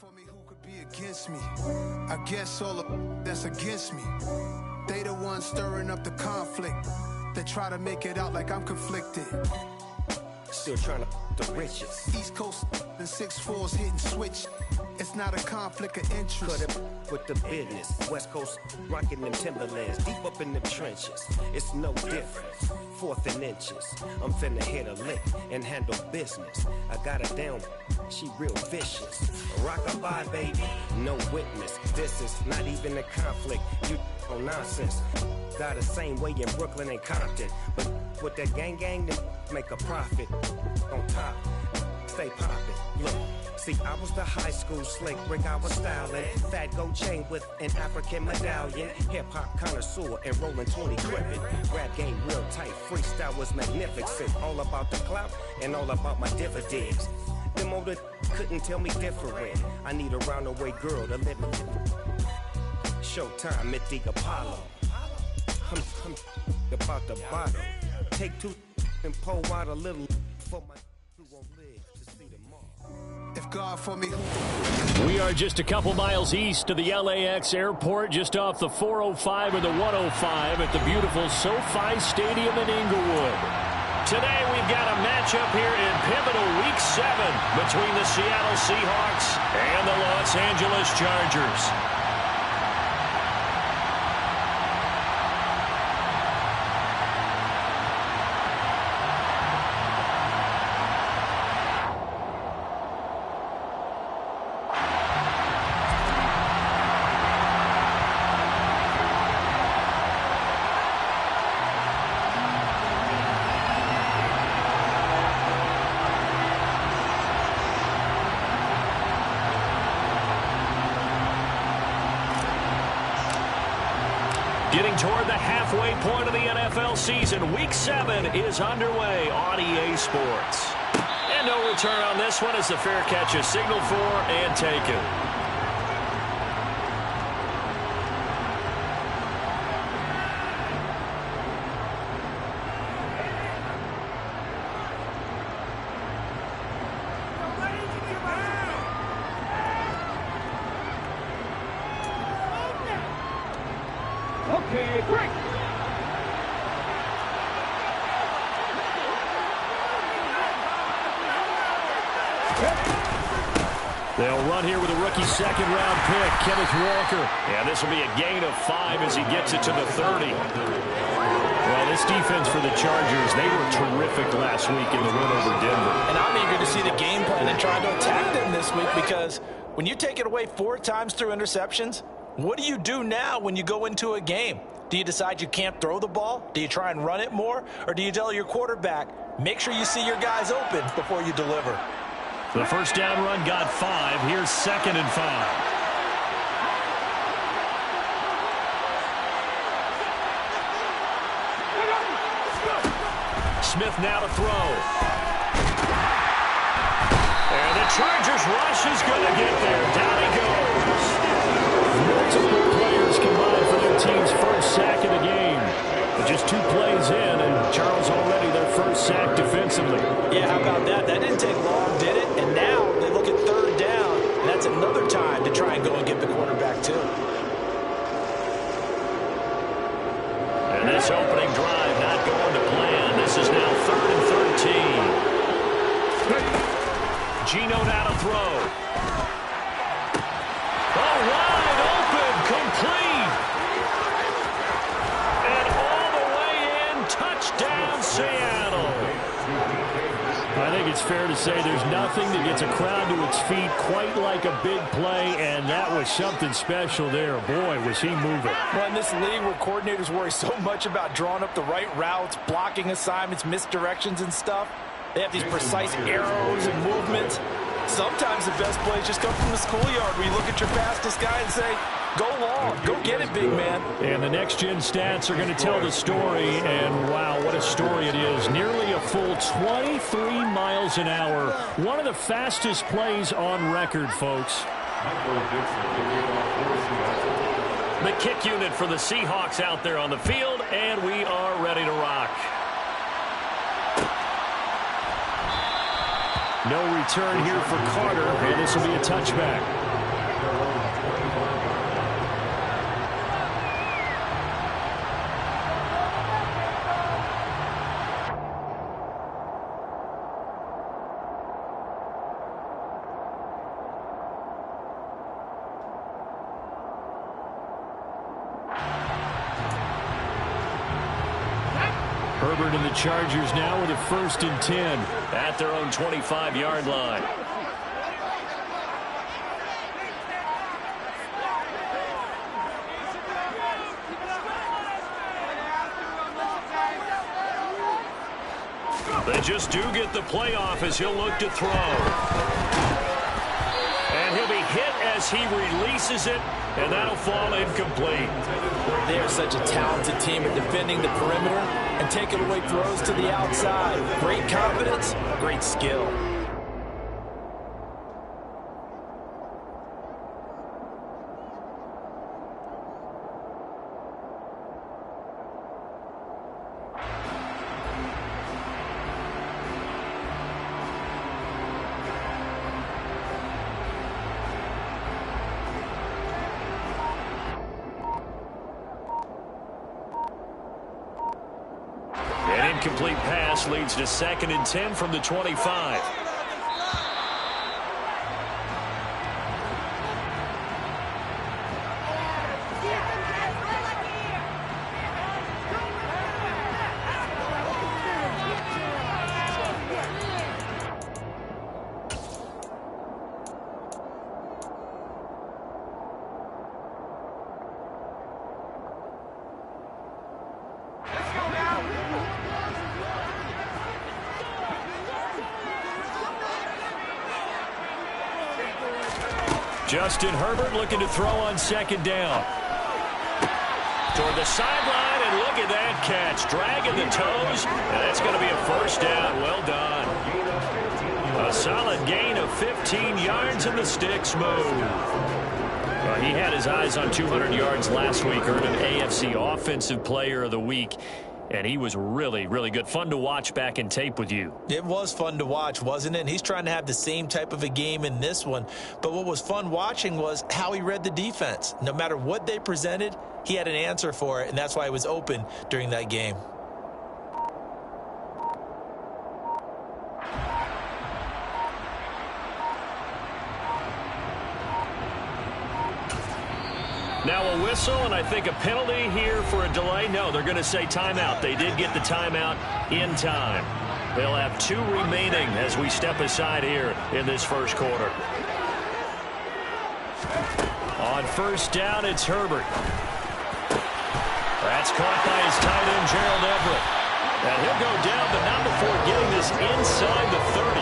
for me, who could be against me? I guess all of that's against me. They the ones stirring up the conflict. They try to make it out like I'm conflicted. Still trying to the riches. East Coast and 6'4s hitting switch. It's not a conflict of interest. Cut it with the business. West Coast rocking them Timberlands, deep up in the trenches. It's no different. 4th and inches. I'm finna hit a lick and handle business. I got her down. She real vicious. Rock-a-bye, baby. No witness. This is not even a conflict. You on nonsense. Got the same way in Brooklyn and Compton. But with that gang, then make a profit. On top. Stay poppin'. Look. See, I was the high school slick Rick, I was styling. Fat gold chain with an African medallion. Hip-hop connoisseur and rolling 20 gripping. Rap game real tight, freestyle was magnificent. All about the clout and all about my dividends. Them older couldn't tell me different. I need a round-away girl to live in. Showtime at the Apollo. I'm about the bottle. Take 2 and pour out a little for my who won't live to see tomorrow. If God for me, we are just a couple miles east of the LAX airport, just off the 405 or the 105 at the beautiful SoFi Stadium in Inglewood. Today we've got a matchup here in pivotal Week 7 between the Seattle Seahawks and the Los Angeles Chargers. Getting toward the halfway point of the NFL season, Week 7 is underway on EA Sports. And no return on this one as the fair catch is signaled for and taken. Okay, break. They'll run here with a rookie second-round pick, Kenneth Walker. And this will be a gain of 5 as he gets it to the 30. Well, this defense for the Chargers, they were terrific last week in the win over Denver. And I'm eager to see the game plan and try to attack them this week, because when you take it away 4 times through interceptions, what do you do now when you go into a game? Do you decide you can't throw the ball? Do you try and run it more? Or do you tell your quarterback, make sure you see your guys open before you deliver? The first down run got 5. Here's 2nd and 5. Smith now to throw. And the Chargers rush is going to get there. Down he goes. Multiple players combined for their team's first sack of the game. But just 2 plays in, and Charles already their first sack defensively. Yeah, how about that? That didn't take long, did it? And now they look at 3rd down, and that's another time to try and go and get the quarterback too. And this opening drive not going to plan. This is now 3rd and 13. Gino now to throw. Oh, wide open, complete. And all the way in, touchdown Seattle. I think it's fair to say there's nothing that gets a crowd to its feet quite like a big play, and that was something special there. Boy, was he moving. Well, in this league where coordinators worry so much about drawing up the right routes, blocking assignments, misdirections and stuff, they have these precise arrows and movements. Sometimes the best plays just come from the schoolyard where you look at your fastest guy and say, go long, go get it, big man. And the next-gen stats are going to tell the story, and wow, what a story it is. Nearly a full 23 miles an hour. One of the fastest plays on record, folks. The kick unit for the Seahawks out there on the field, and we are ready to rock. No return here for Carter, and this will be a touchback. Herbert and the Chargers now with a 1st and 10 at their own 25-yard line. They just do get the playoff as he'll look to throw. And he'll be hit as he releases it, and that'll fall incomplete. They are such a talented team at defending the perimeter and taking away throws to the outside. Great confidence, great skill. An incomplete pass leads to 2nd and 10 from the 25. Justin Herbert looking to throw on 2nd down. Toward the sideline, and look at that catch. Dragging the toes, and that's going to be a 1st down. Well done. A solid gain of 15 yards, and the sticks move. He had his eyes on 200 yards last week, earned an AFC Offensive Player of the Week. And he was really, really good. Fun to watch back in tape with you. It was fun to watch, wasn't it? And he's trying to have the same type of a game in this one. But what was fun watching was how he read the defense. No matter what they presented, he had an answer for it, and that's why he was open during that game. Now a whistle, and I think a penalty here for a delay. No, they're going to say timeout. They did get the timeout in time. They'll have 2 remaining as we step aside here in this 1st quarter. On 1st down, it's Herbert. That's caught by his tight end, Gerald Everett. And he'll go down, but not before getting this inside the 30.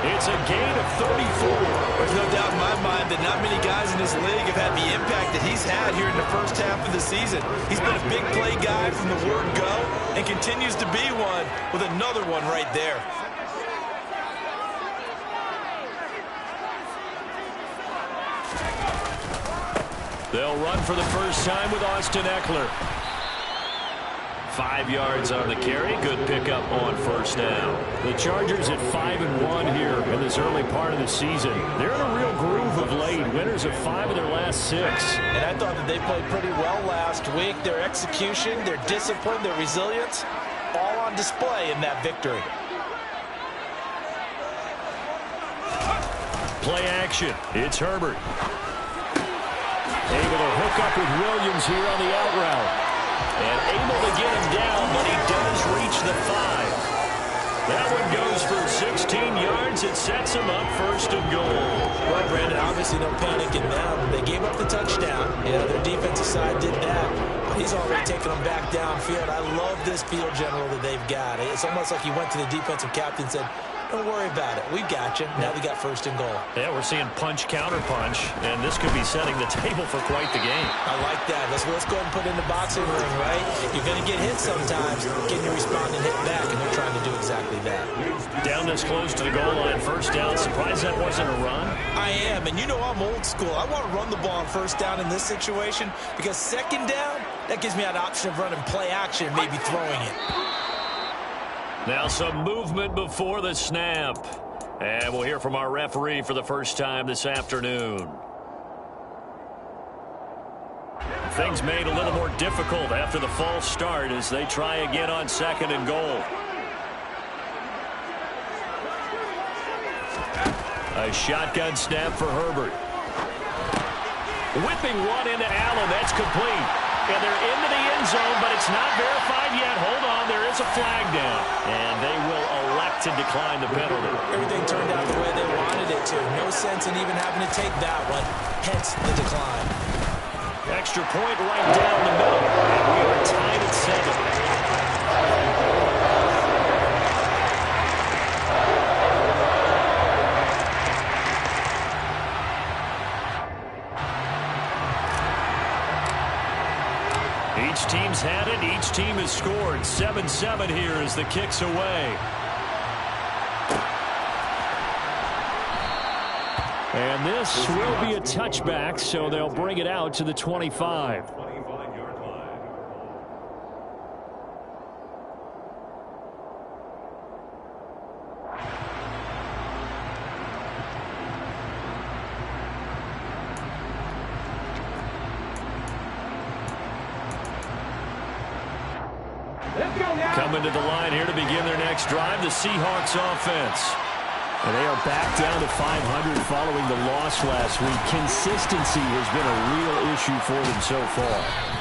It's a gain of 34. There's no doubt in my mind that not many guys in this league have had the impact that he's had here in the 1st half of the season. He's been a big play guy from the word go and continues to be one with another one right there. They'll run for the 1st time with Austin Eckler. 5 yards on the carry. Good pickup on 1st down. The Chargers at 5-1 here in this early part of the season. They're in a real groove of late. Winners of 5 of their last 6. And I thought that they played pretty well last week. Their execution, their discipline, their resilience, all on display in that victory. Play action. It's Herbert. Able to hook up with Williams here on the out route. And able to get him down, but he does reach the 5. That one goes for 16 yards. It sets him up 1st and goal. Well, Brandon, obviously no panic in them. They gave up the touchdown. Yeah, their defensive side did that. But he's already taken them back downfield. I love this field general that they've got. It's almost like he went to the defensive captain and said, don't worry about it. We've got you. Now we got 1st and goal. Yeah, we're seeing punch, counter punch, and this could be setting the table for quite the game. I like that. Let's go ahead and put it in the boxing ring, right? You're going to get hit sometimes. Can you respond and hit back? And they're trying to do exactly that. Down this close to the goal line, 1st down. Surprised that wasn't a run? I am, and you know I'm old school. I want to run the ball on 1st down in this situation because 2nd down, that gives me an option of running play action, maybe throwing it. Now some movement before the snap. And we'll hear from our referee for the 1st time this afternoon. Things made a little more difficult after the false start as they try again on 2nd and goal. A shotgun snap for Herbert. Whipping one into Allen. That's complete. And they're into the end zone, but it's not verified yet. Hold on, there is a flag down. And they will elect to decline the penalty. Everything turned out the way they wanted it to. No sense in even having to take that one, hence the decline. Extra point right down the middle. And we are tied at 7. Each team's had it. Each team has scored. 7-7 here as the kick's away. And this will be a touchback, so they'll bring it out to the 25. Coming to the line here to begin their next drive, the Seahawks offense. And they are back down to 500 following the loss last week. Consistency has been a real issue for them so far.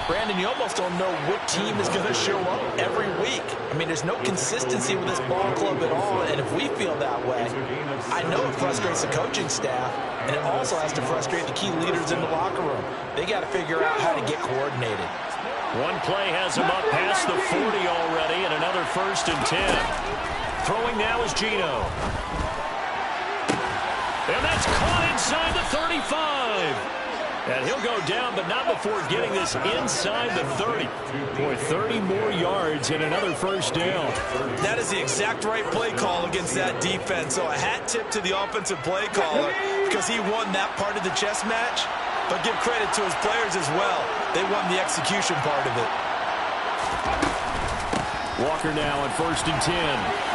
Brandon, you almost don't know what team is going to show up every week. I mean, there's no consistency with this ball club at all, and if we feel that way, I know it frustrates the coaching staff, and it also has to frustrate the key leaders in the locker room. They got to figure out how to get coordinated. One play has him up past the 40 already, and another 1st and 10. Throwing now is Geno. And that's caught inside the 35. And he'll go down, but not before getting this inside the 30. Boy, 30 more yards and another 1st down. That is the exact right play call against that defense. So a hat tip to the offensive play caller because he won that part of the chess match. But give credit to his players as well. They won the execution part of it. Walker now at 1st and 10.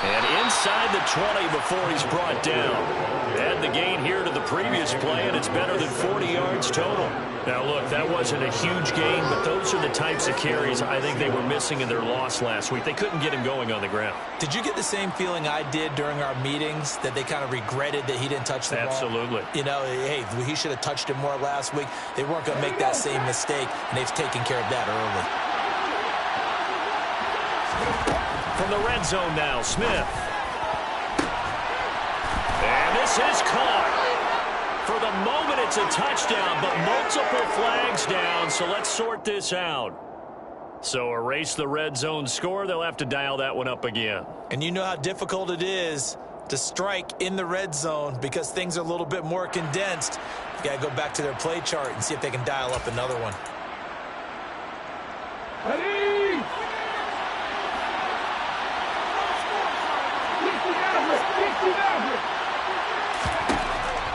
And inside the 20 before he's brought down. Add the gain here to the previous play, and it's better than 40 yards total. Now, look, that wasn't a huge gain, but those are the types of carries I think they were missing in their loss last week. They couldn't get him going on the ground. Did you get the same feeling I did during our meetings, that they kind of regretted that he didn't touch the ball? Absolutely. You know, hey, he should have touched it more last week. They weren't going to make that same mistake, and they've taken care of that early. From the red zone now, Smith. And this is caught. For the moment, it's a touchdown, but multiple flags down, so let's sort this out. So erase the red zone score. They'll have to dial that one up again. And you know how difficult it is to strike in the red zone because things are a little bit more condensed. You got to go back to their play chart and see if they can dial up another one. Ready?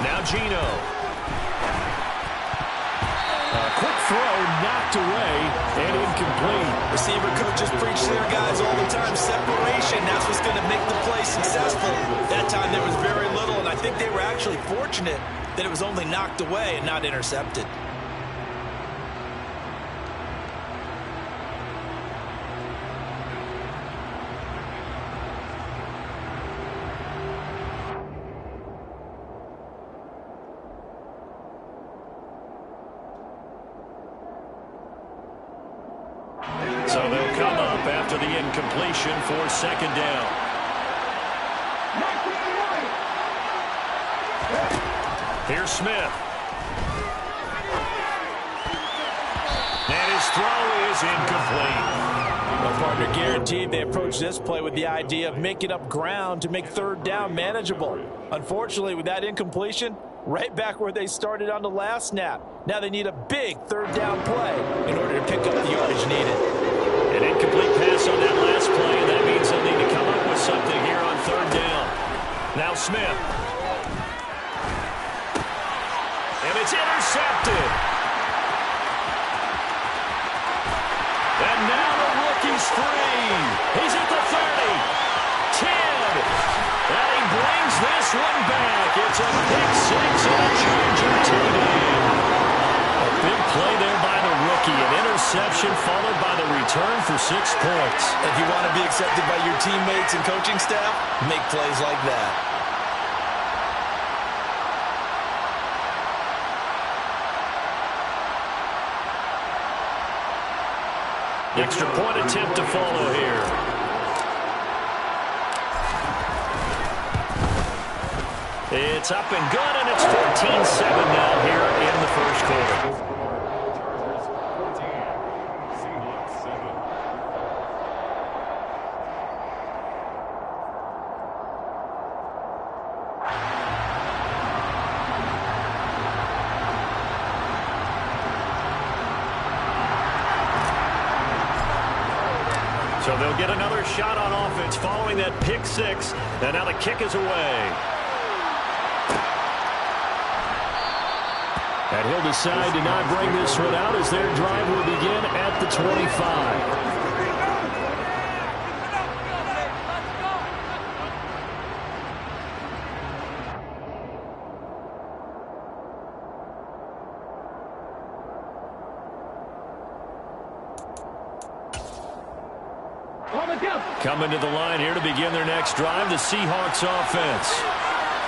Now Geno. A quick throw knocked away and incomplete. Receiver coaches preach to their guys all the time. Separation, that's what's going to make the play successful. That time there was very little, and I think they were actually fortunate that it was only knocked away and not intercepted. So they'll come up after the incompletion for 2nd down. Here's Smith. And his throw is incomplete. Well, partner, guaranteed they approach this play with the idea of making up ground to make 3rd down manageable. Unfortunately, with that incompletion, right back where they started on the last snap. Now they need a big 3rd down play in order to pick up the yardage needed. An incomplete pass on that last play, and that means they'll need to come up with something here on 3rd down. Now Smith. And it's intercepted. And now the rookie's free. He's at the 30, 10. And he brings this one back. It's a pick 6 and a Charger TD. A big play there by the rookie. An interception followed by the return for 6 points. If you want to be accepted by your teammates and coaching staff, make plays like that. Extra point attempt to follow here. It's up and good, and it's 14-7 now here in the first quarter. So they'll get another shot on offense following that pick six, and now the kick is away. And he'll decide to not bring this one out as their drive will begin at the 25. Coming to the line here to begin their next drive, the Seahawks offense.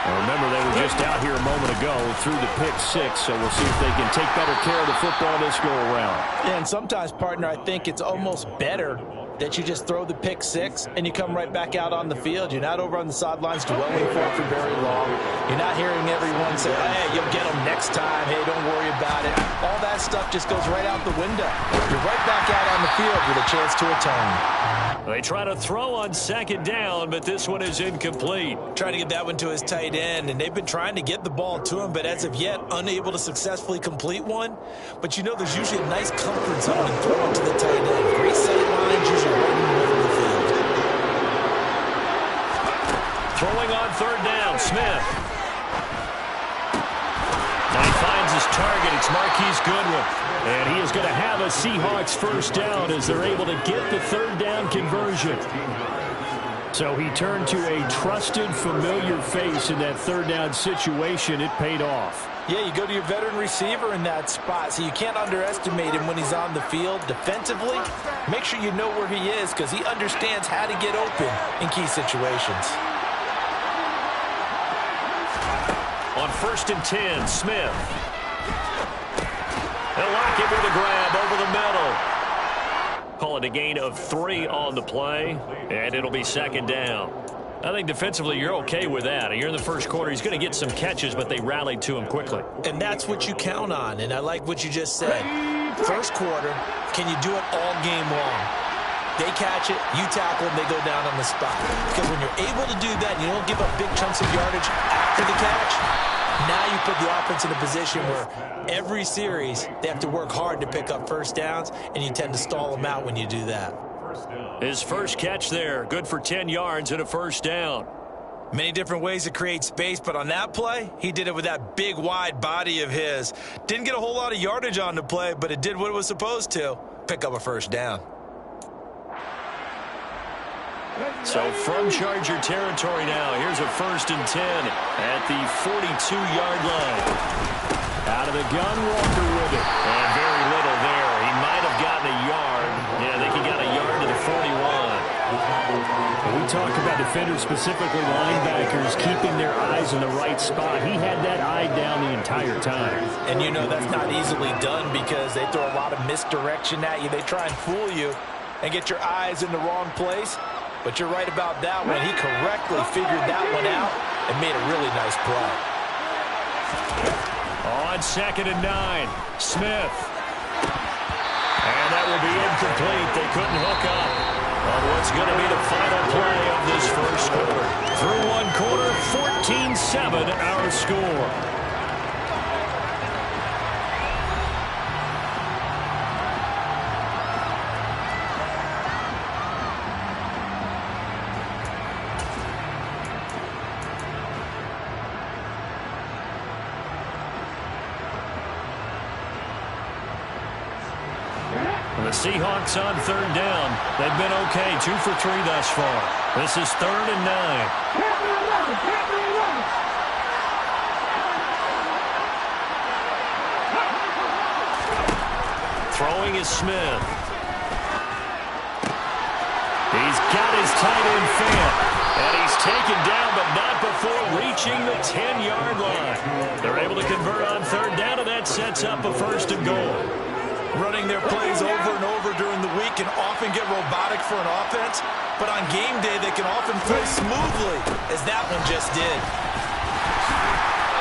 And remember, they were just out here a moment ago through the pick six, so we'll see if they can take better care of the football this go-around. Yeah, and sometimes, partner, I think it's almost better that you just throw the pick six and you come right back out on the field. You're not over on the sidelines dwelling for it for very long. You're not hearing everyone say, hey, you'll get them next time. Hey, don't worry about it. All that stuff just goes right out the window. You're right back out on the field with a chance to atone. They try to throw on second down, but this one is incomplete. Trying to get that one to his tight end, and they've been trying to get the ball to him, but as of yet, unable to successfully complete one. But you know there's usually a nice comfort zone and throw it to the tight end. Great sight lines, usually right in the middle of the field. Throwing on third down, Smith. Now he finds his target. It's Marquise Goodwin. And he is going to have a Seahawks first down as they're able to get the third down conversion. So he turned to a trusted, familiar face in that third down situation. It paid off. Yeah, you go to your veteran receiver in that spot, so you can't underestimate him when he's on the field. Defensively, make sure you know where he is because he understands how to get open in key situations. On 1st and 10, Smith. They'll lock him with a grab over the middle. Call it a gain of 3 on the play, and it'll be second down. I think defensively you're okay with that. You're in the first quarter. He's going to get some catches, but they rallied to him quickly. And that's what you count on, and I like what you just said. First quarter, can you do it all game long? They catch it, you tackle them, they go down on the spot. Because when you're able to do that, and you don't give up big chunks of yardage after the catch, now you put the offense in a position where every series they have to work hard to pick up first downs, and you tend to stall them out when you do that. His first catch there, good for 10 yards and a first down. Many different ways to create space, but on that play, he did it with that big, wide body of his. Didn't get a whole lot of yardage on the play, but it did what it was supposed to, pick up a first down. So from Charger territory now, here's a 1st and 10 at the 42-yard line. Out of the gun, Walker with it. And very little there. He might have gotten a yard. Yeah, I think he got a yard to the 41. We talk about defenders, specifically linebackers, keeping their eyes in the right spot. He had that eye down the entire time. And you know that's not easily done because they throw a lot of misdirection at you. They try and fool you and get your eyes in the wrong place. But you're right about that one. He correctly figured that one out and made a really nice play. On 2nd and 9, Smith. And that will be incomplete. They couldn't hook up on what's going to be the final play of this first quarter. Through one quarter, 14-7 our score. The Seahawks on third down. They've been okay, 2 for 3 thus far. This is 3rd and 9. Throwing is Smith. He's got his tight end fan. And he's taken down, but not before reaching the 10-yard line. They're able to convert on third down, and that sets up a 1st and goal. running their plays over and over during the week can often get robotic for an offense, but on game day they can often play smoothly, as that one just did.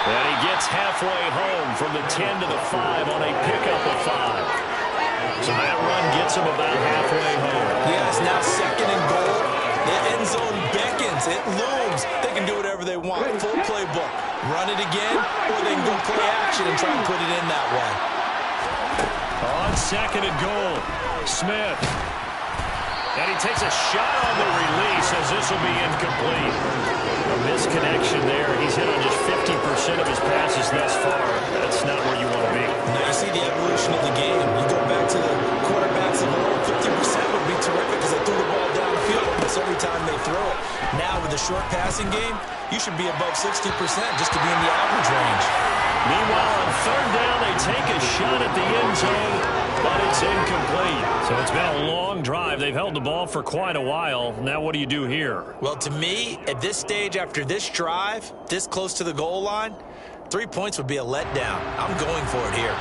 And he gets halfway home from the 10 to the 5 on a pickup of 5. So that run gets him about halfway home. Yeah, it's now 2nd and goal. The end zone beckons. It looms. They can do whatever they want. Full playbook. Run it again, or they can go play action and try and put it in that way. On 2nd and goal, Smith. And he takes a shot on the release as this will be incomplete. A misconnection there. He's hit on just 50% of his passes thus far. That's not where you want to be. Now you see the evolution of the game. You go back to the quarterbacks of old. 50% would be terrific because they threw the ball down the field almost every time they throw it. Now with the short passing game, you should be above 60% just to be in the average range. Meanwhile, on 3rd down, they take a shot at the end zone, but it's incomplete. So it's been a long drive. They've held the ball for quite a while. Now what do you do here? Well, to me, at this stage, after this drive, this close to the goal line, 3 points would be a letdown. I'm going for it here.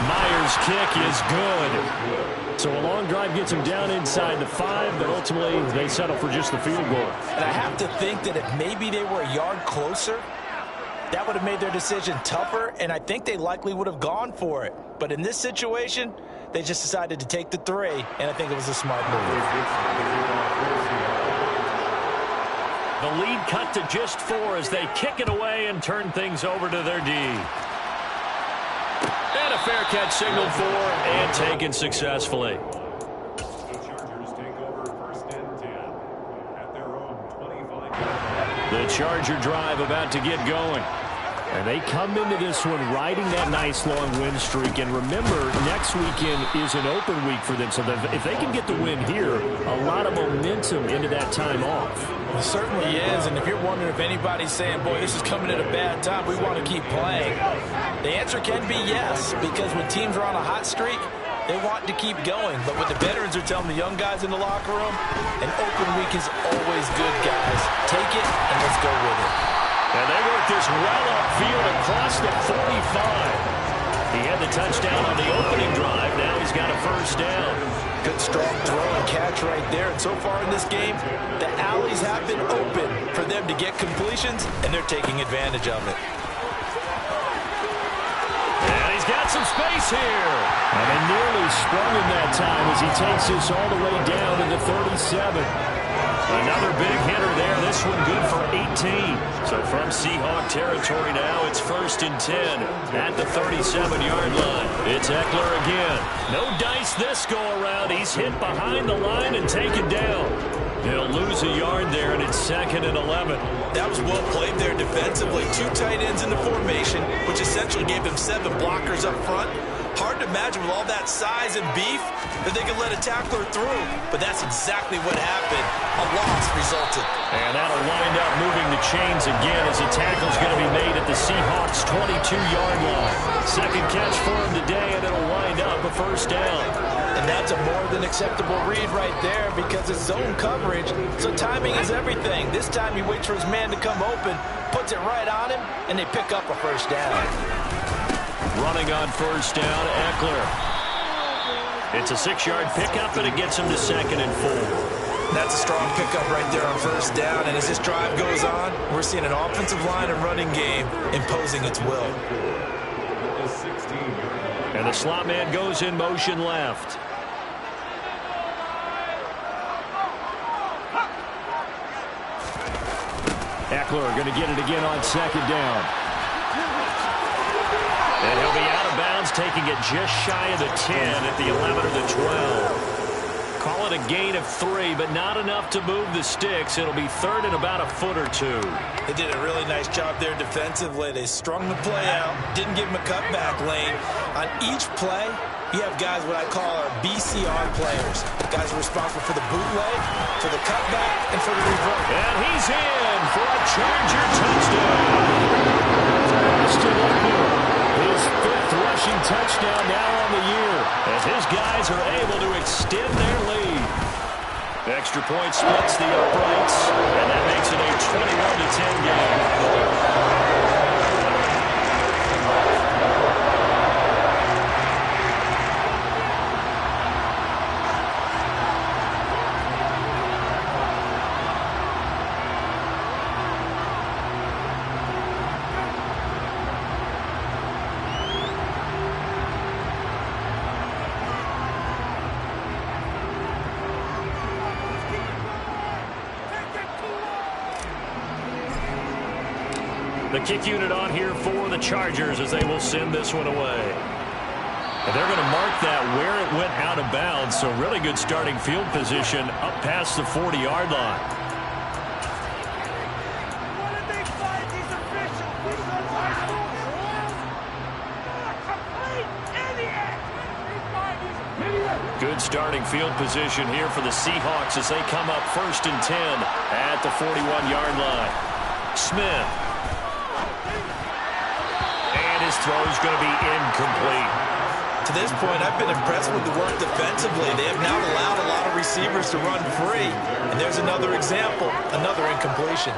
Myers' kick is good. So a long drive gets him down inside the 5, but ultimately they settle for just the field goal. And I have to think that if maybe they were a yard closer, that would have made their decision tougher, and I think they likely would have gone for it. But in this situation, they just decided to take the 3, and I think it was a smart move. The lead cut to just 4 as they kick it away and turn things over to their D. And a fair catch signaled for and taken successfully. The Chargers take over 1st and 10 at their own 25. The Charger drive about to get going. And they come into this one riding that nice long win streak. And remember, next weekend is an open week for them. So if they can get the win here, a lot of momentum into that time off. It certainly is. And if you're wondering if anybody's saying, boy, this is coming at a bad time, we want to keep playing, the answer can be yes. Because when teams are on a hot streak, they want to keep going. But what the veterans are telling the young guys in the locker room, an open week is always good, guys. Take it and let's go with it. And they work this well upfield across the 45. He had the touchdown on the opening drive. Now he's got a 1st down. Good strong throw and catch right there. And so far in this game, the alleys have been open for them to get completions, and they're taking advantage of it. And he's got some space here. And they nearly sprung him that time as he takes this all the way down to the 37. Another big hitter there. This one good for 18. So from Seahawk territory now, it's 1st and 10 at the 37-yard line. It's Eckler again. No dice this go-around. He's hit behind the line and taken down. He'll lose a yard there, and it's 2nd and 11. That was well played there defensively. 2 tight ends in the formation, which essentially gave them 7 blockers up front. Hard to imagine with all that size and beef that they could let a tackler through, but that's exactly what happened. A loss resulted. And that'll wind up moving the chains again as the tackle's going to be made at the Seahawks' 22-yard line. 2nd catch for him today, and it'll wind up a 1st down. And that's a more than acceptable read right there because it's zone coverage, so timing is everything. This time he waits for his man to come open, puts it right on him, and they pick up a 1st down. Running on 1st down, Eckler. It's a 6-yard pickup, and it gets him to 2nd and 4. That's a strong pickup right there on 1st down, and as this drive goes on, we're seeing an offensive line and running game imposing its will. And the slot man goes in motion left. Eckler going to get it again on 2nd down. And he'll be out of bounds, taking it just shy of the 10 at the 11 or the 12. Call it a gain of 3, but not enough to move the sticks. It'll be 3rd and about a foot or 2. They did a really nice job there defensively. They strung the play out, didn't give him a cutback lane. On each play, you have guys what I call our BCR players. Guys are responsible for the bootleg, for the cutback, and for the revert. And he's in for a Charger touchdown. Austin Eckler, his 5th rushing touchdown now on the year, as his guys are able to extend their lead. Extra point splits the uprights, and that makes it a 21-10 game. The kick unit on here for the Chargers as they will send this one away. And they're going to mark that where it went out of bounds, so really good starting field position up past the 40-yard line. Good starting field position here for the Seahawks as they come up 1st and 10 at the 41-yard line. Smith. And his throw is going to be incomplete. To this point, I've been impressed with the work defensively. They have now allowed a lot of receivers to run free. And there's another example, another incompletion.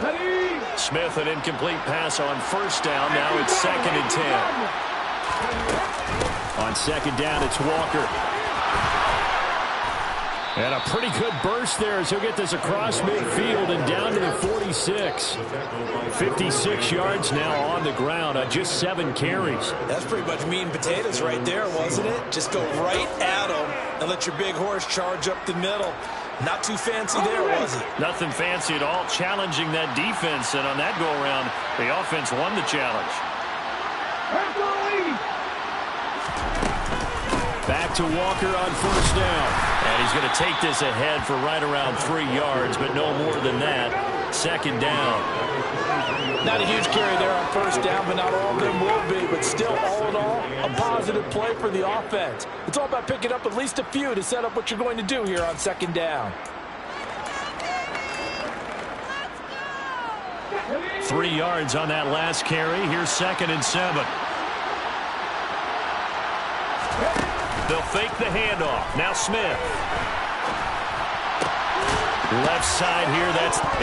Smith, an incomplete pass on 1st down. Now it's 2nd and 10. On 2nd down, it's Walker. And a pretty good burst there as he'll get this across midfield and down to the 46. 56 yards now on the ground on just 7 carries. That's pretty much meat and potatoes right there, wasn't it? Just go right at him and let your big horse charge up the middle. Not too fancy there, was it? Nothing fancy at all, challenging that defense. And on that go-around, the offense won the challenge. Back to Walker on 1st down. And he's going to take this ahead for right around 3 yards, but no more than that. 2nd down. Not a huge carry there on 1st down, but not all of them will be. But still, all in all, a positive play for the offense. It's all about picking up at least a few to set up what you're going to do here on 2nd down. 3 yards on that last carry. Here's 2nd and 7. They'll fake the handoff. Now Smith. Left side here.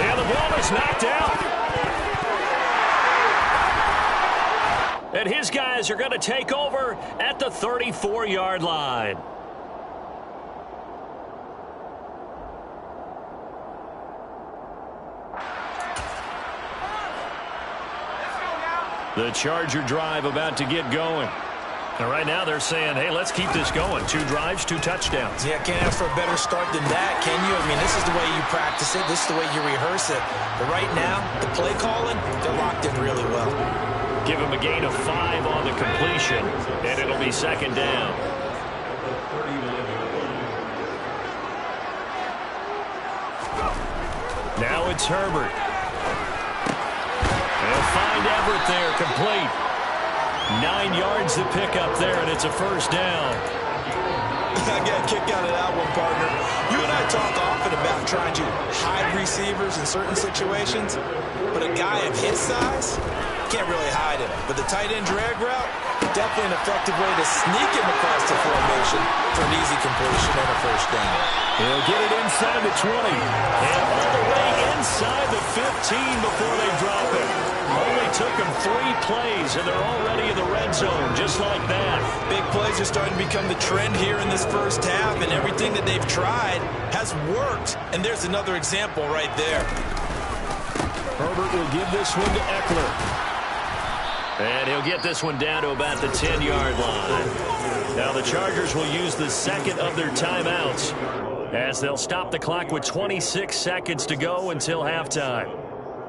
And the ball is knocked out. And his guys are going to take over at the 34-yard line. The Charger drive about to get going. And right now they're saying, hey, let's keep this going. 2 drives, 2 touchdowns. Yeah, can't ask for a better start than that, can you? I mean, this is the way you practice it. This is the way you rehearse it. But right now, the play calling, they're locked in really well. Give him a gain of 5 on the completion, and it'll be 2nd down. Now it's Herbert. They'll find Everett there, complete. 9 yards to pick up there, and it's a 1st down. I got a kick out of that one, partner. You and I talk often about trying to hide receivers in certain situations, but a guy of his size can't really hide him. But the tight end drag route, definitely an effective way to sneak him across the formation for an easy completion and a 1st down. He'll get it inside the 20, and all the way inside the 15 before they drop it. Only took them 3 plays, and they're already in the red zone, just like that. Big plays are starting to become the trend here in this 1st half, and everything that they've tried has worked. And there's another example right there. Herbert will give this one to Eckler. And he'll get this one down to about the 10-yard line. Now the Chargers will use the 2nd of their timeouts as they'll stop the clock with 26 seconds to go until halftime.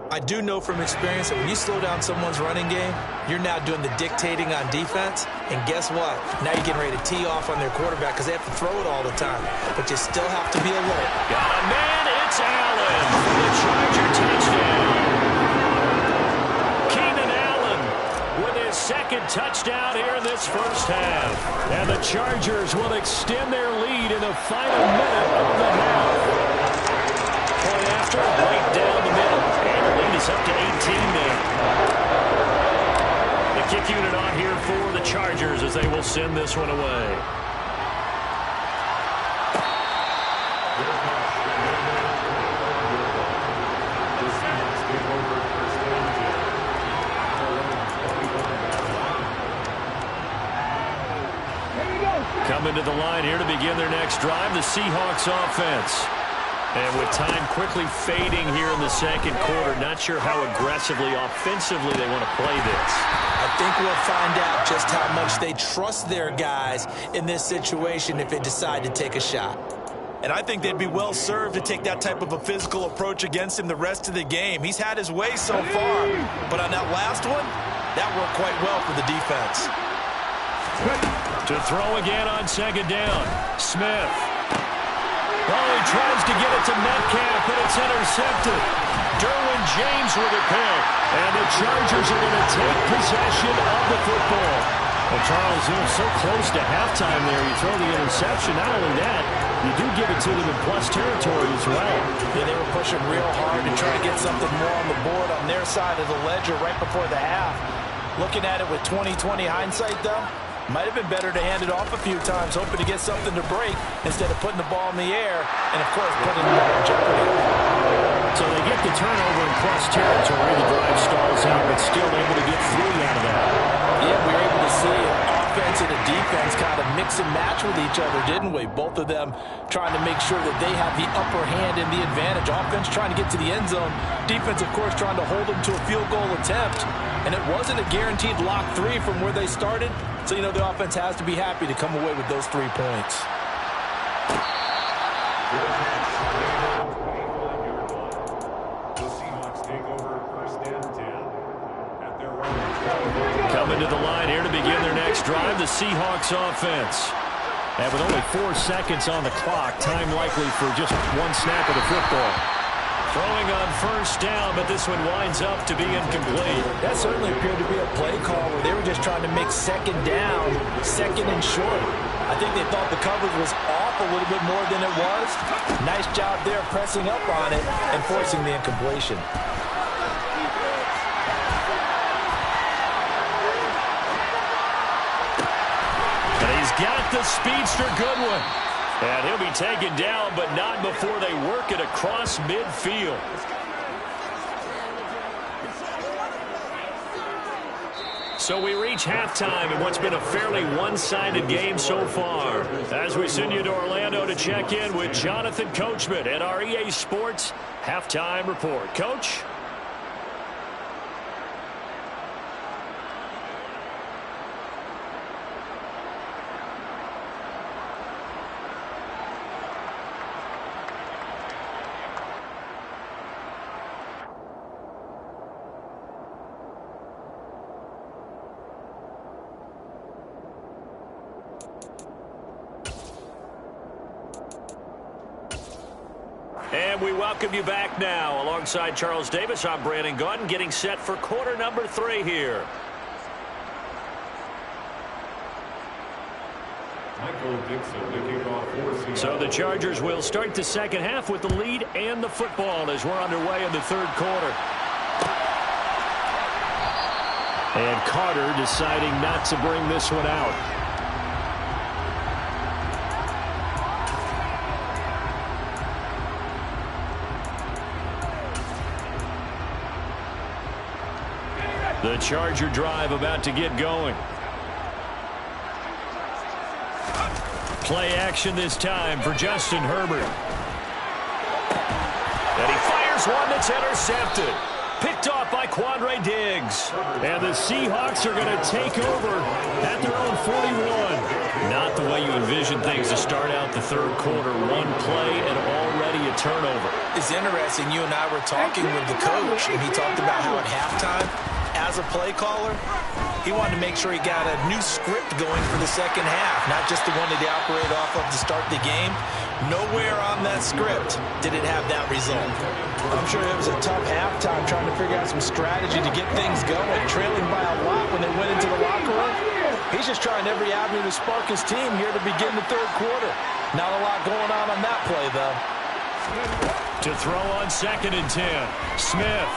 I do know from experience that when you slow down someone's running game, you're now doing the dictating on defense. And guess what? Now you're getting ready to tee off on their quarterback because they have to throw it all the time. But you still have to be alert. Got a man. It's Allen for the Charger touchdown. Keenan Allen with his 2nd touchdown here in this 1st half. And the Chargers will extend their lead in the final minute of the half. Point after, right down the middle. And the lead is up to 18 now. The kick unit on here for the Chargers as they will send this one away. Coming to the line here to begin their next drive, the Seahawks offense. And with time quickly fading here in the 2nd quarter, not sure how aggressively, offensively they want to play this. I think we'll find out just how much they trust their guys in this situation if they decide to take a shot. And I think they'd be well served to take that type of a physical approach against him the rest of the game. He's had his way so far, but on that last one, that worked quite well for the defense. To throw again on second down. Smith. Oh, he tries to get it to Metcalf, but it's intercepted. Derwin James with a pick. And the Chargers are going to take possession of the football. Well, Charles, so close to halftime there. You throw the interception. Not only that, you do give it to them in plus territory as well. Yeah, they were pushing real hard to try to get something more on the board on their side of the ledger right before the half. Looking at it with 20/20 hindsight, though, might have been better to hand it off a few times, hoping to get something to break instead of putting the ball in the air and, of course, putting it in jeopardy. So they get the turnover in plus territory. The drive stalls out, but still able to get 3 out of that. Yeah, we were able to see an offense and a defense kind of mix and match with each other, didn't we? Both of them trying to make sure that they have the upper hand and the advantage. Offense trying to get to the end zone. Defense, of course, trying to hold them to a field goal attempt. And it wasn't a guaranteed lock 3 from where they started. So, you know, the offense has to be happy to come away with those 3 points. The Seahawks take over first and 10 at their own. Coming to the line here to begin their next drive, the Seahawks offense. And with only 4 seconds on the clock, time likely for just 1 snap of the football. Throwing on first down, but this one winds up to be incomplete. That certainly appeared to be a play call where they were just trying to make second down, second and short. I think they thought the coverage was off a little bit more than it was. Nice job there pressing up on it and forcing the incompletion. And he's got the speedster Goodwin. And he'll be taken down, but not before they work it across midfield. So we reach halftime in what's been a fairly one-sided game so far. As we send you to Orlando to check in with Jonathan Coachman at our EA Sports Halftime Report. Coach? And we welcome you back now. Alongside Charles Davis, I'm Brandon Gaudin, getting set for quarter number 3 here. Michael Dixon to kick off for Seahawks. So the Chargers will start the second half with the lead and the football as we're underway in the third quarter. And Carter deciding not to bring this one out. The Charger drive about to get going. Play action this time for Justin Herbert. And he fires one that's intercepted. Picked off by Quandre Diggs. And the Seahawks are going to take over at their own 41. Not the way you envision things to start out the third quarter. 1 play and already a turnover. It's interesting. You and I were talking with the coach, and he talked about how at halftime, as a play caller, he wanted to make sure he got a new script going for the second half, not just the one that he operated off of to start the game. Nowhere on that script did it have that result. I'm sure it was a tough halftime trying to figure out some strategy to get things going, trailing by a lot when they went into the locker room. He's just trying every avenue to spark his team here to begin the third quarter. Not a lot going on that play, though. To throw on second and 10, Smith.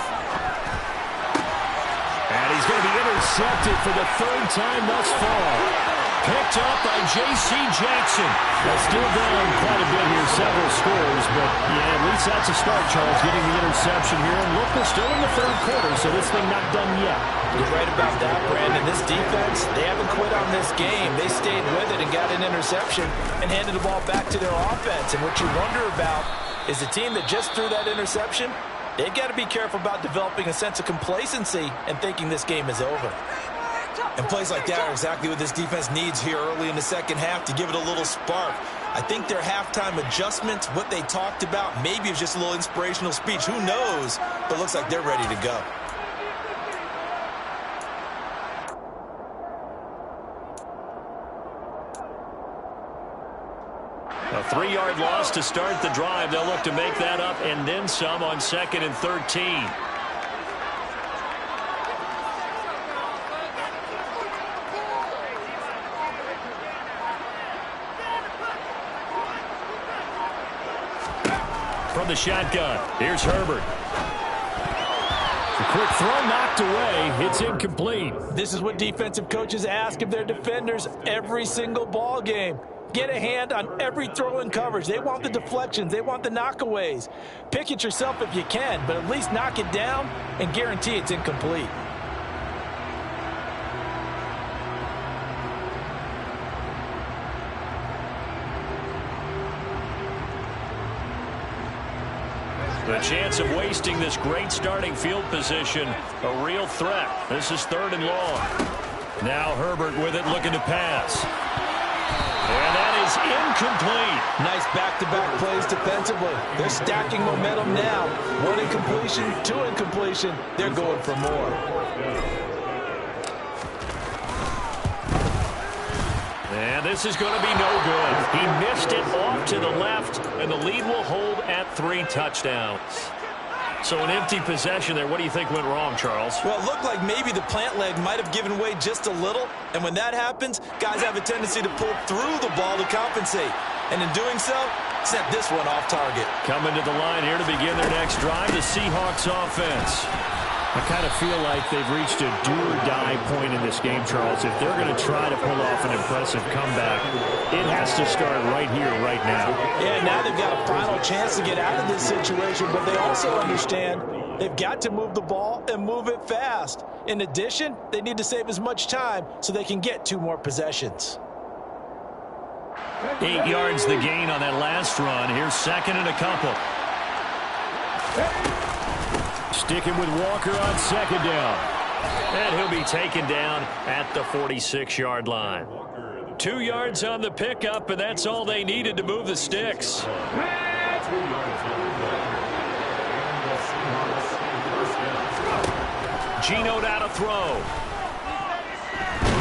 And he's going to be intercepted for the 3rd time thus far. Picked up by J.C. Jackson. They're still down quite a bit here, several scores, but yeah, at least that's a start, Charles, getting the interception here. And look, they're still in the third quarter, so this thing not done yet. You're right about that, Brandon. This defense, they haven't quit on this game. They stayed with it and got an interception and handed the ball back to their offense. And what you wonder about is the team that just threw that interception, they've got to be careful about developing a sense of complacency and thinking this game is over. And plays like that are exactly what this defense needs here early in the second half to give it a little spark. I think their halftime adjustments, what they talked about, maybe it's just a little inspirational speech. Who knows? But it looks like they're ready to go. A 3-yard loss to start the drive. They'll look to make that up and then some on 2nd and 13. From the shotgun, here's Herbert. The quick throw knocked away. It's incomplete. This is what defensive coaches ask of their defenders every single ball game. Get a hand on every throw in coverage. They want the deflections. They want the knockaways. Pick it yourself if you can, but at least knock it down and guarantee it's incomplete. The chance of wasting this great starting field position, a real threat. This is 3rd and long. Now Herbert with it, looking to pass. And that is incomplete. Nice back-to-back plays defensively. They're stacking momentum now. 1 incompletion, 2 incompletion. They're going for more. And this is going to be no good. He missed it off to the left, and the lead will hold at 3 touchdowns. So an empty possession there. What do you think went wrong, Charles? Well, it looked like maybe the plant leg might have given way just a little. And when that happens, guys have a tendency to pull through the ball to compensate. And in doing so, sent this one off target. Coming to the line here to begin their next drive, the Seahawks offense. I kind of feel like they've reached a do-or-die point in this game, Charles. If they're going to try to pull off an impressive comeback, it has to start right here, right now. Yeah, now they've got a final chance to get out of this situation, but they also understand they've got to move the ball and move it fast. In addition, they need to save as much time so they can get 2 more possessions. 8 yards the gain on that last run. Here's 2nd and a couple. Sticking with Walker on 2nd down. And he'll be taken down at the 46-yard line. 2 yards on the pickup, and that's all they needed to move the sticks. Geno out to throw.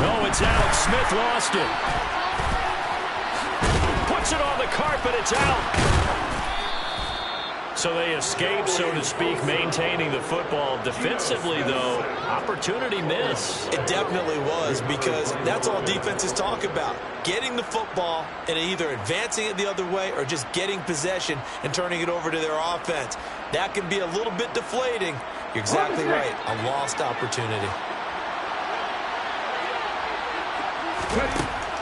No, it's out. Smith lost it. Puts it on the carpet. It's out. So they escape, so to speak, maintaining the football. Defensively, though, opportunity miss. It definitely was, because that's all defenses talk about. Getting the football and either advancing it the other way or just getting possession and turning it over to their offense. That can be a little bit deflating. You're exactly right. A lost opportunity.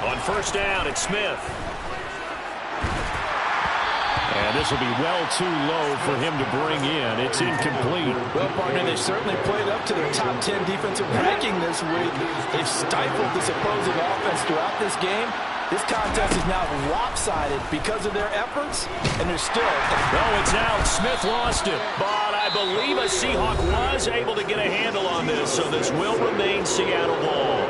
On 1st down, it's Smith. And this will be well too low for him to bring in. It's incomplete. Well, partner, they certainly played up to their top 10 defensive ranking this week. They've stifled this opposing offense throughout this game. This contest is now lopsided because of their efforts, and they're still... No, it's out. Smith lost it. But I believe a Seahawk was able to get a handle on this, so this will remain Seattle ball.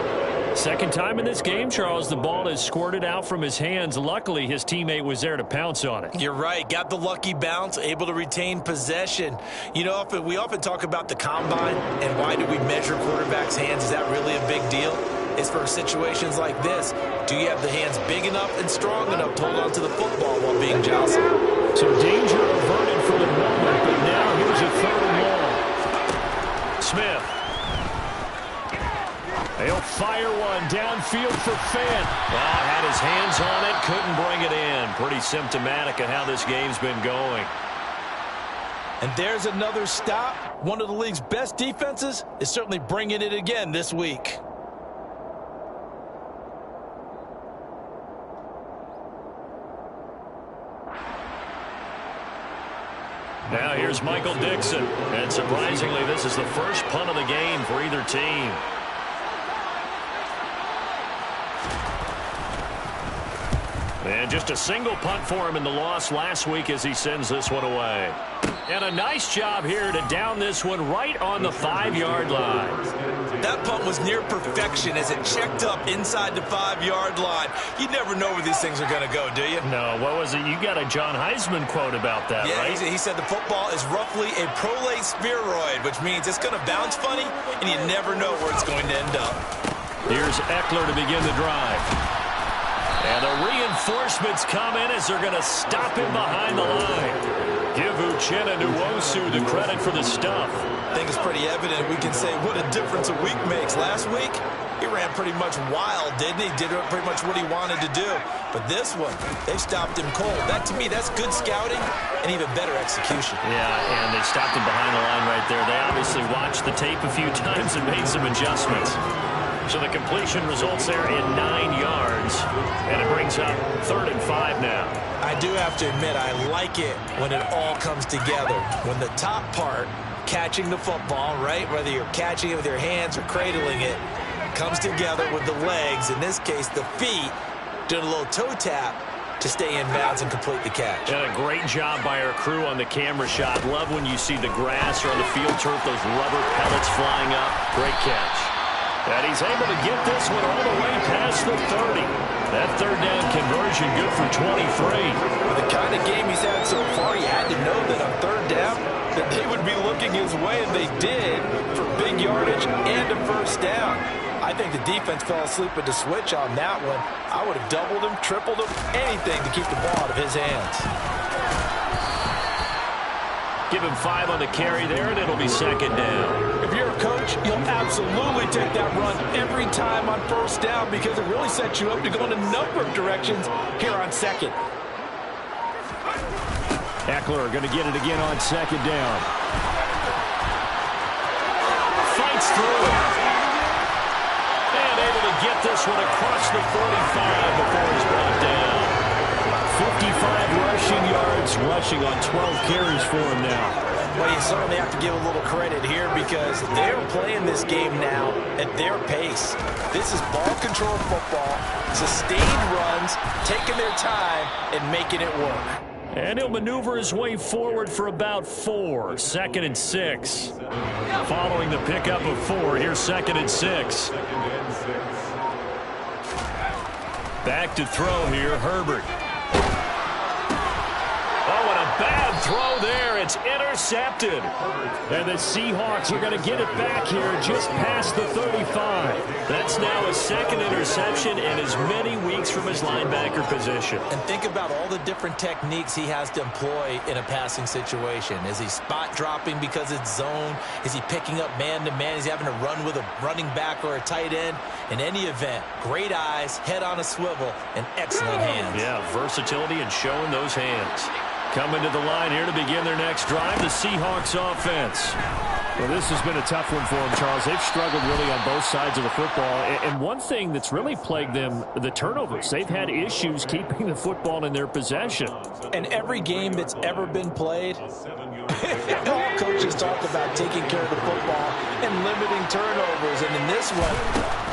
2nd time in this game, Charles, the ball has squirted out from his hands. Luckily, his teammate was there to pounce on it. You're right. Got the lucky bounce, able to retain possession. You know, we often talk about the combine and why do we measure quarterbacks' hands. Is that really a big deal? It's for situations like this. Do you have the hands big enough and strong enough to hold on to the football while being jostled? So danger averted for the moment, but now here's a 3rd and long. Smith. He'll fire one downfield for Fant. Well, had his hands on it, couldn't bring it in. Pretty symptomatic of how this game's been going. And there's another stop. One of the league's best defenses is certainly bringing it again this week. Now here's Michael Dixon. And surprisingly, this is the first punt of the game for either team. And just a single punt for him in the loss last week as he sends this one away. And a nice job here to down this one right on the 5-yard line. That punt was near perfection as it checked up inside the 5-yard line. You never know where these things are going to go, do you? No, what was it? You got a John Heisman quote about that, yeah, right? He said the football is roughly a prolate spheroid, which means it's going to bounce funny, and you never know where it's going to end up. Here's Eckler to begin the drive. And the reinforcements come in as they're going to stop him behind the line. Give Uchenna Nwosu the credit for the stuff. I think it's pretty evident we can say what a difference a week makes. Last week, he ran pretty much wild, didn't he? Did pretty much what he wanted to do. But this one, they stopped him cold. That, to me, that's good scouting and even better execution. Yeah, and they stopped him behind the line right there. They obviously watched the tape a few times and made some adjustments. So the completion results there in 9 yards, and it brings up 3rd and 5 now. I do have to admit, I like it when it all comes together. When the top part, catching the football, right, whether you're catching it with your hands or cradling it, comes together with the legs, in this case the feet, doing a little toe tap to stay in bounds and complete the catch. And a great job by our crew on the camera shot. Love when you see the grass or on the field turf, those rubber pellets flying up. Great catch. And he's able to get this one all the way past the 30. That 3rd down conversion good for 23. With the kind of game he's had so far, he had to know that on 3rd down that they would be looking his way, and they did, for big yardage and a 1st down. I think the defense fell asleep at the switch on that one. I would have doubled him, tripled him, anything to keep the ball out of his hands. Give him 5 on the carry there, and it'll be 2nd down. If you're a coach, you'll absolutely take that run every time on 1st down because it really sets you up to go in a number of directions here on 2nd. Eckler going to get it again on 2nd down. Fights through it. And able to get this one across the 45 before he's brought down. 55 rushing yards, rushing on 12 carries for him now. Well, you certainly have to give a little credit here because they're playing this game now at their pace. This is ball control football, sustained runs, taking their time and making it work. And he'll maneuver his way forward for about 4. 2nd and 6. Following the pickup of 4, here's 2nd and 6. Back to throw here, Herbert. Oh, and a bad throw there. It's intercepted. And the Seahawks are going to get it back here just past the 35. That's now a 2nd interception and as many weeks from his linebacker position. And think about all the different techniques he has to employ in a passing situation. Is he spot dropping because it's zone? Is he picking up man-to-man? Is he having to run with a running back or a tight end? In any event, great eyes, head on a swivel, and excellent hands. Yeah, versatility and showing those hands. Coming to the line here to begin their next drive, the Seahawks offense. Well, this has been a tough one for them, Charles. They've struggled really on both sides of the football. And one thing that's really plagued them, the turnovers. They've had issues keeping the football in their possession. And every game that's ever been played, all coaches talk about taking care of the football and limiting turnovers. And in this one,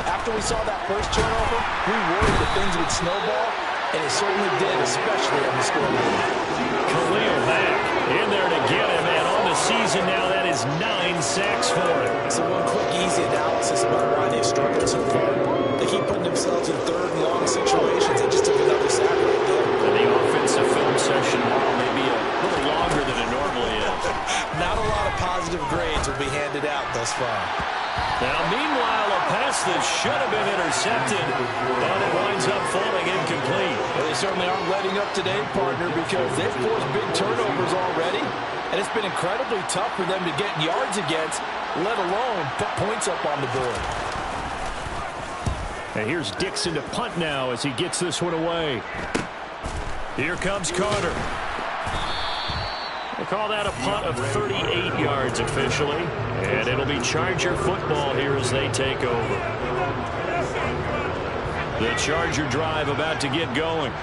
after we saw that first turnover, we worried that things would snowball. And it certainly did, especially on the scoreboard. Khalil Mack in there to get him, and on the season now, that is 9 sacks for him. So one quick, easy analysis about why they've struggled so far. They keep putting themselves in 3rd and long situations. They just took another sack right there. And the offensive film session may be a little longer than it normally is. Not a lot of positive grades will be handed out thus far. Now, meanwhile, a pass that should have been intercepted, but it winds up falling incomplete. Well, they certainly aren't letting up today, partner, because they've forced big turnovers already, and it's been incredibly tough for them to get yards against, let alone put points up on the board. And here's Dixon to punt now as he gets this one away. Here comes Carter. We'll call that a punt of 38 yards officially. And it'll be Charger football here as they take over. The Charger drive about to get going.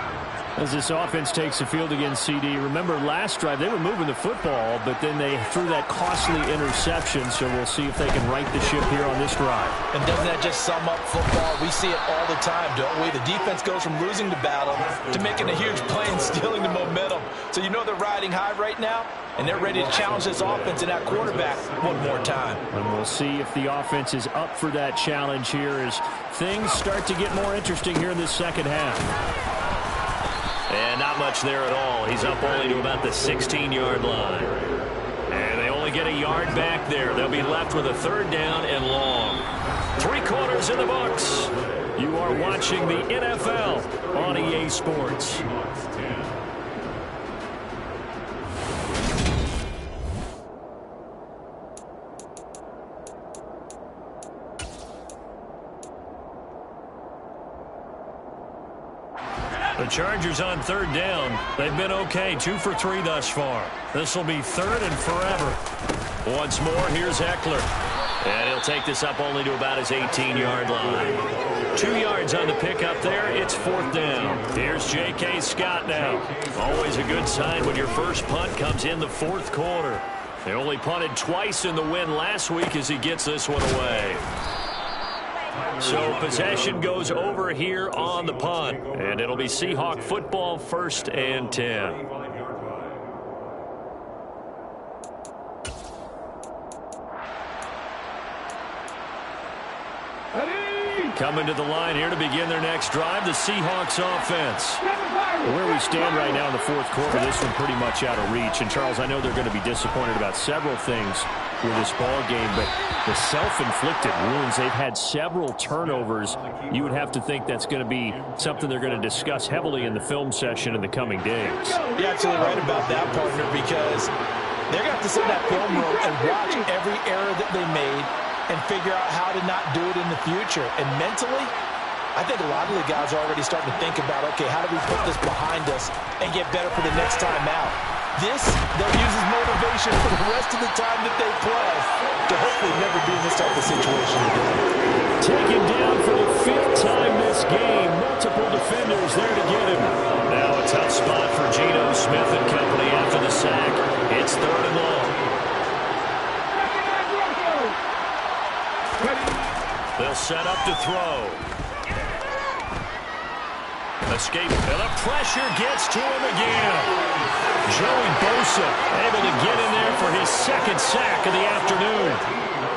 As this offense takes the field against CD. Remember last drive they were moving the football, but then they threw that costly interception. So we'll see if they can right the ship here on this drive. And doesn't that just sum up football? We see it all the time, don't we? The defense goes from losing the battle to making a huge play and stealing the momentum. So you know they're riding high right now? and they're ready to challenge this offense and that quarterback one more time. And we'll see if the offense is up for that challenge here as things start to get more interesting here in this second half. And not much there at all. He's up only to about the 16-yard line. And they only get a yard back there. They'll be left with a 3rd down and long. 3 quarters in the books. You are watching the NFL on EA Sports. The Chargers on 3rd down. They've been okay, 2 for 3 thus far. This will be 3rd and forever. Once more, here's Eckler. And he'll take this up only to about his 18-yard line. 2 yards on the pickup there. It's 4th down. Here's J.K. Scott now. Always a good sign when your first punt comes in the 4th quarter. They only punted twice in the win last week as he gets this one away. So possession goes over here on the punt. And it'll be Seahawk football, 1st and 10. Coming to the line here to begin their next drive, the Seahawks offense. Where we stand right now in the 4th quarter, this one pretty much out of reach. And, Charles, I know they're going to be disappointed about several things with this ball game, but the self-inflicted wounds, they've had several turnovers. You would have to think that's going to be something they're going to discuss heavily in the film session in the coming days. You're absolutely right about that, partner, because they're going to have to sit in that film room and watch every error that they made and figure out how to not do it in the future. And mentally, I think a lot of the guys are already starting to think about, okay, how do we put this behind us and get better for the next time out? This, they'll use as motivation for the rest of the time that they play to hopefully never be in this type of situation again. Taken down for the 5th time this game. Multiple defenders there to get him. Now a tough spot for Geno Smith and company after the sack. It's 3rd and long. They'll set up to throw. Escape, and the pressure gets to him again. Joey Bosa able to get in there for his 2nd sack of the afternoon.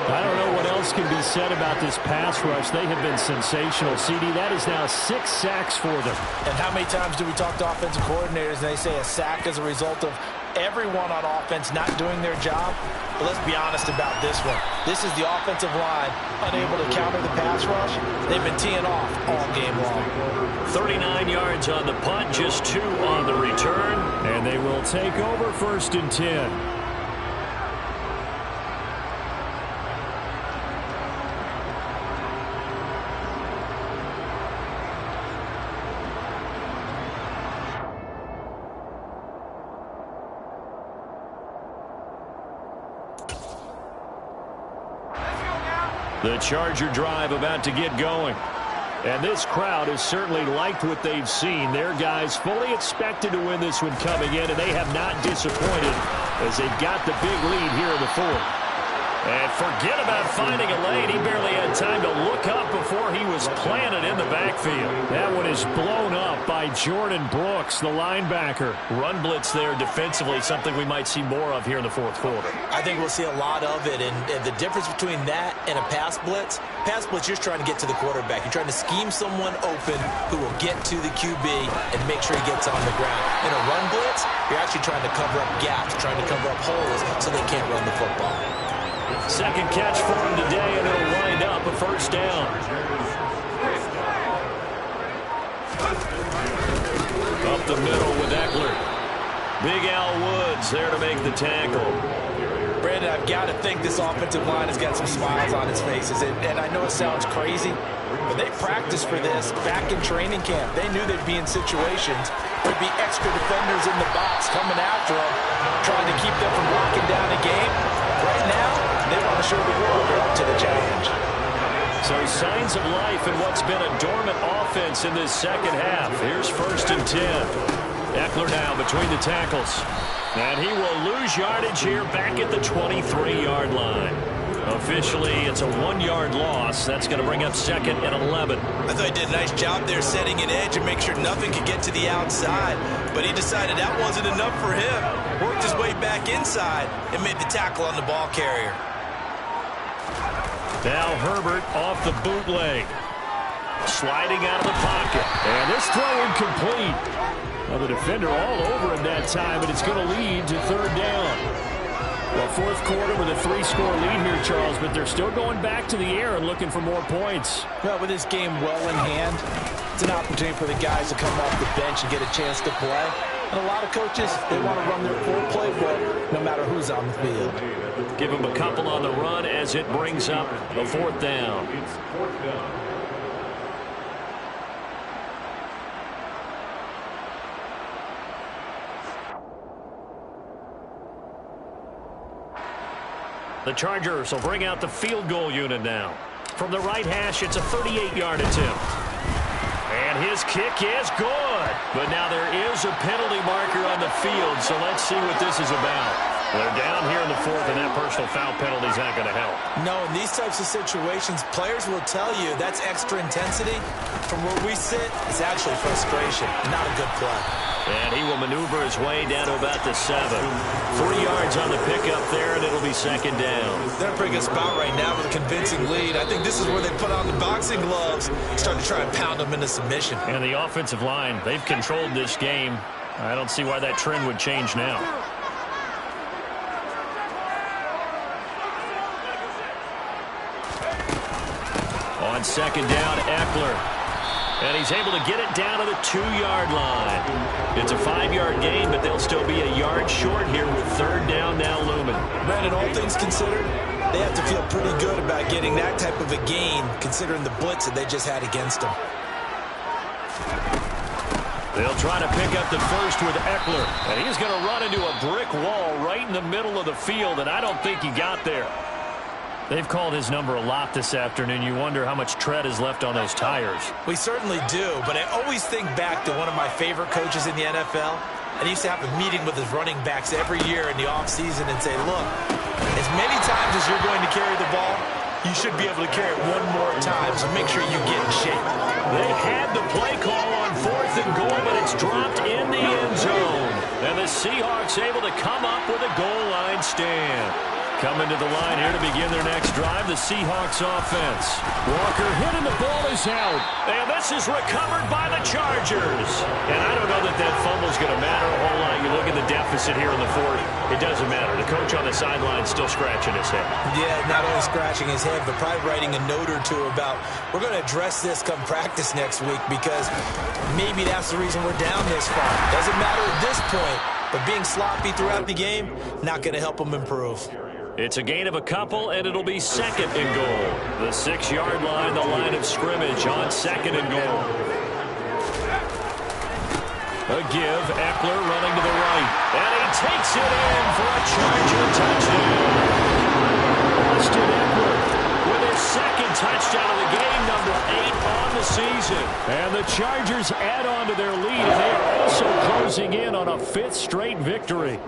I don't know what else can be said about this pass rush. They have been sensational. CD, that is now 6 sacks for them. And how many times do we talk to offensive coordinators and they say a sack is a result of everyone on offense not doing their job? But let's be honest about this one. This is the offensive line unable to counter the pass rush. They've been teeing off all game long. 39 yards on the punt, just 2 on the return. And they will take over 1st and 10. The Charger drive about to get going. And this crowd has certainly liked what they've seen. Their guys fully expected to win this one coming in, and they have not disappointed as they've got the big lead here in the 4th. And forget about finding a lane. He barely had time to look up before he was planted in the backfield. That one is blown up by Jordan Brooks, the linebacker. Run blitz there defensively, something we might see more of here in the 4th quarter. I think we'll see a lot of it, and the difference between that and a pass blitz, you're just trying to get to the quarterback. You're trying to scheme someone open who will get to the QB and make sure he gets on the ground. In a run blitz, you're actually trying to cover up gaps, trying to cover up holes so they can't run the football. 2nd catch for him today, and it'll wind up a 1st down. Up the middle with Eckler. Big Al Woods there to make the tackle. Brandon, I've got to think this offensive line has got some smiles on its faces. And I know it sounds crazy, but they practiced for this back in training camp. They knew they'd be in situations. There'd be extra defenders in the box coming after them, trying to keep them from locking down a game. Right now, they want to show the world they're up to the challenge. So signs of life in what's been a dormant offense in this second half. Here's 1st and 10. Eckler now between the tackles. And he will lose yardage here back at the 23-yard line. Officially, it's a 1-yard loss. That's going to bring up 2nd and 11. I thought he did a nice job there setting an edge and make sure nothing could get to the outside. But he decided that wasn't enough for him. Worked his way back inside and made the tackle on the ball carrier. Now Herbert off the bootleg. Sliding out of the pocket. And this throw incomplete. Now the defender all over him that time, but it's going to lead to 3rd down. Well, 4th quarter with a 3-score lead here, Charles, but they're still going back to the air and looking for more points. Well, with this game well in hand, it's an opportunity for the guys to come off the bench and get a chance to play. And a lot of coaches, they want to run their full playbook no matter who's on the field. Give them a couple on the run as it brings up the 4th down. It's 4th down. The Chargers will bring out the field goal unit now. From the right hash, it's a 38-yard attempt. And his kick is good. But now there is a penalty marker on the field, so let's see what this is about. They're down here in the 4th, and that personal foul penalty is not going to help. No, in these types of situations, players will tell you that's extra intensity. From where we sit, it's actually frustration, not a good play. And he will maneuver his way down to about the 7. 3 yards on the pickup there, and it'll be 2nd down. They're in a pretty good spot right now with a convincing lead. I think this is where they put on the boxing gloves and start to try and pound them into submission. And the offensive line, they've controlled this game. I don't see why that trend would change now. On 2nd down, Eckler. And he's able to get it down to the 2-yard line. It's a 5-yard gain, but they'll still be a yard short here with 3rd down now looming. Brandon, all things considered, they have to feel pretty good about getting that type of a gain, considering the blitz that they just had against them. They'll try to pick up the 1st with Eckler. And he's going to run into a brick wall right in the middle of the field, and I don't think he got there. They've called his number a lot this afternoon. You wonder how much tread is left on those tires. We certainly do, but I always think back to one of my favorite coaches in the NFL. And he used to have a meeting with his running backs every year in the offseason and say, look, as many times as you're going to carry the ball, you should be able to carry it one more time, so make sure you get in shape. They had the play call on 4th and goal, but it's dropped in the end zone. And the Seahawks able to come up with a goal line stand. Coming to the line here to begin their next drive, the Seahawks offense. Walker hitting the ball is out. And this is recovered by the Chargers. And I don't know that that fumble's going to matter a whole lot. You look at the deficit here in the 4th. It doesn't matter. The coach on the sideline still scratching his head. Yeah, not only scratching his head, but probably writing a note or two about, we're going to address this come practice next week because maybe that's the reason we're down this far. Doesn't matter at this point, but being sloppy throughout the game, not going to help them improve. It's a gain of a couple, and it'll be 2nd and goal. The 6-yard line, the line of scrimmage on 2nd and goal. A give, Eckler running to the right. And he takes it in for a Charger touchdown. Austin Eckler with his 2nd touchdown of the game, number 8 on the season. And the Chargers add on to their lead, and they are also closing in on a 5th straight victory.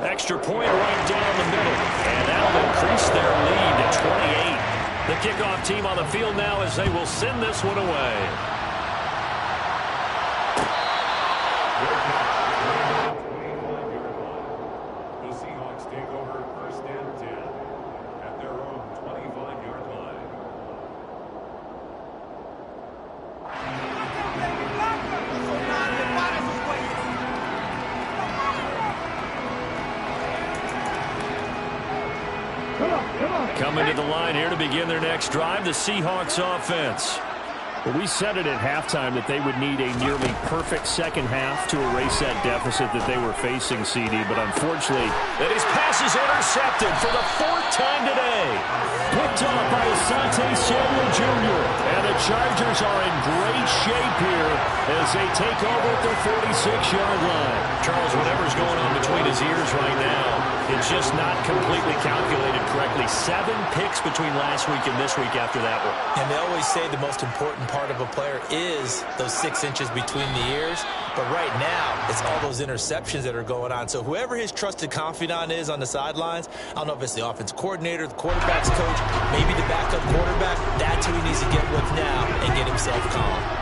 Extra point right down the middle, and that'll increase their lead to 28. The kickoff team on the field now as they will send this one away. The Seahawks take over 1st and 10 at their own 25-yard line. Coming to the line here to begin their next drive, the Seahawks offense. Well, we said it at halftime that they would need a nearly perfect second half to erase that deficit that they were facing, CD, but unfortunately, that his pass is intercepted for the 4th time today. Picked off by Asante Samuel Jr., and the Chargers are in great shape here as they take over at their 46-yard line. Charles, whatever's going on between his ears right now, It's just not completely calculated correctly. 7 picks between last week and this week after that one. And they always say the most important part of a player is those 6 inches between the ears. But right now, it's all those interceptions that are going on. So whoever his trusted confidant is on the sidelines, I don't know if it's the offense coordinator, the quarterback's coach, maybe the backup quarterback, that's who he needs to get with now and get himself calm.